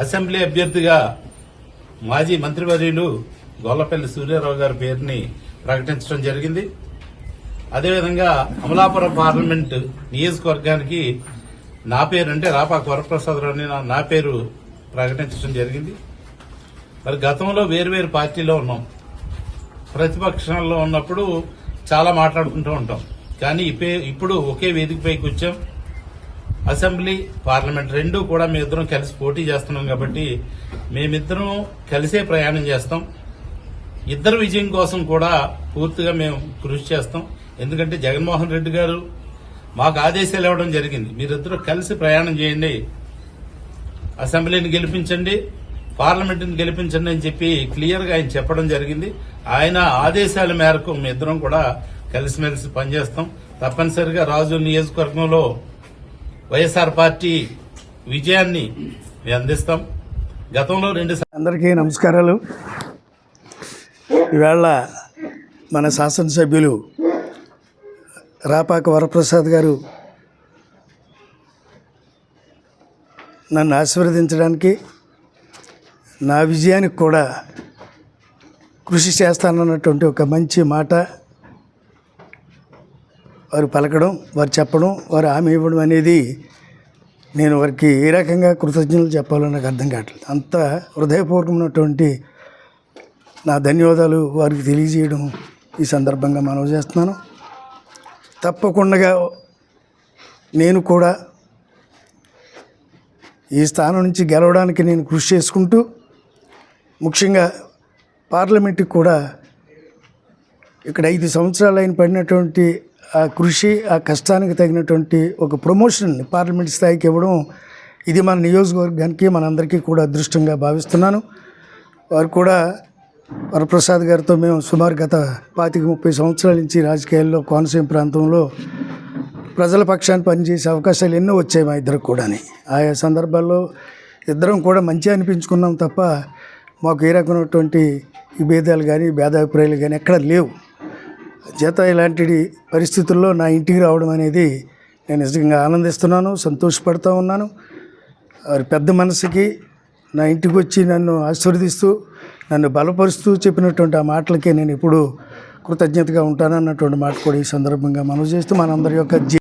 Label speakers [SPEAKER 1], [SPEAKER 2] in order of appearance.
[SPEAKER 1] Assembly అభ్యర్థిగా మాజీ మంత్రివర్యులు గొల్లపల్లి సూర్యారావు గారి పేరుని ప్రకటించడం జరిగింది. అదేవిధంగా అమలాపురం పార్లమెంట్ నియోజకవర్గానికి నా పేరు అంటే రాపాక వరప్రసాదరావు అని నా పేరు ప్రకటించడం జరిగింది. మరి గతంలో వేరువేరు పార్టీలో ఉన్నాం, ప్రతిపక్షంలో ఉన్నప్పుడు చాలా మాట్లాడుకుంటూ ఉంటాం. కానీ ఇప్పుడు ఒకే వేదికపైకి వచ్చాం. అసెంబ్లీ పార్లమెంట్ రెండూ కూడా మేమిద్దరం కలిసి పోటీ చేస్తున్నాం కాబట్టి మేమిద్దరం కలిసే ప్రయాణం చేస్తాం. ఇద్దరు విజయం కోసం కూడా పూర్తిగా మేము కృషి చేస్తాం. ఎందుకంటే జగన్మోహన్ రెడ్డి గారు మాకు ఆదేశాలు ఇవ్వడం జరిగింది, మీరిద్దరూ కలిసి ప్రయాణం చేయండి, అసెంబ్లీని గెలిపించండి, పార్లమెంటుని గెలిపించండి అని చెప్పి క్లియర్ గా ఆయన చెప్పడం జరిగింది. ఆయన ఆదేశాల మేరకు మేమిద్దరం కూడా కలిసిమెలిసి పనిచేస్తాం. తప్పనిసరిగా రాజు నియోజకవర్గంలో వైఎస్ఆర్ పార్టీ విజయాన్ని మేము అందిస్తాం. గతంలో
[SPEAKER 2] అందరికీ నమస్కారాలు. ఈవేళ మన శాసనసభ్యులు రాపాక వరప్రసాద్ గారు నన్ను ఆశీర్వదించడానికి, నా విజయానికి కూడా కృషి చేస్తానన్నటువంటి ఒక మంచి మాట వారు పలకడం, వారు చెప్పడం, వారు హామీ ఇవ్వడం అనేది నేను వారికి ఏ రకంగా కృతజ్ఞతలు చెప్పాలో నాకు అర్థం కావట్లేదు. అంత హృదయపూర్వకమైనటువంటి నా ధన్యవాదాలు వారికి తెలియజేయడం ఈ సందర్భంగా మనవి చేస్తున్నాను. తప్పకుండా నేను కూడా ఈ స్థానం నుంచి గెలవడానికి నేను కృషి చేసుకుంటూ, ముఖ్యంగా పార్లమెంటుకి కూడా ఇక్కడ 5 సంవత్సరాలు ఆయన పడినటువంటి ఆ కృషి, ఆ కష్టానికి తగినటువంటి ఒక ప్రమోషన్ పార్లమెంట్ స్థాయికి ఇవ్వడం, ఇది మన నియోజకవర్గానికి మనందరికీ కూడా అదృష్టంగా భావిస్తున్నాను. వారు కూడా వరప్రసాద్ గారితో మేము సుమారు గత 25-30 సంవత్సరాల నుంచి రాజకీయాల్లో కోనసీమ ప్రాంతంలో ప్రజల పక్షాన్ని పనిచేసే అవకాశాలు ఎన్నో వచ్చాయి మా ఇద్దరికి కూడా. ఆయా సందర్భాల్లో ఇద్దరం కూడా మంచిగా అనిపించుకున్నాం తప్ప మాకు ఏ రకమైనటువంటి విభేదాలు కానీ భేదాభిప్రాయాలు కానీ ఎక్కడ లేవు. చేత ఇలాంటి పరిస్థితుల్లో నా ఇంటికి రావడం అనేది నేను నిజంగా ఆనందిస్తున్నాను, సంతోషపడుతూ ఉన్నాను. వారి పెద్ద మనసుకి నా ఇంటికి వచ్చి నన్ను ఆశీర్వదిస్తూ, నన్ను బలపరుస్తూ చెప్పినటువంటి ఆ మాటలకే నేను ఎప్పుడూ కృతజ్ఞతగా ఉంటానన్నటువంటి మాట కూడా ఈ సందర్భంగా మనవి చేస్తూ, మనందరి యొక్క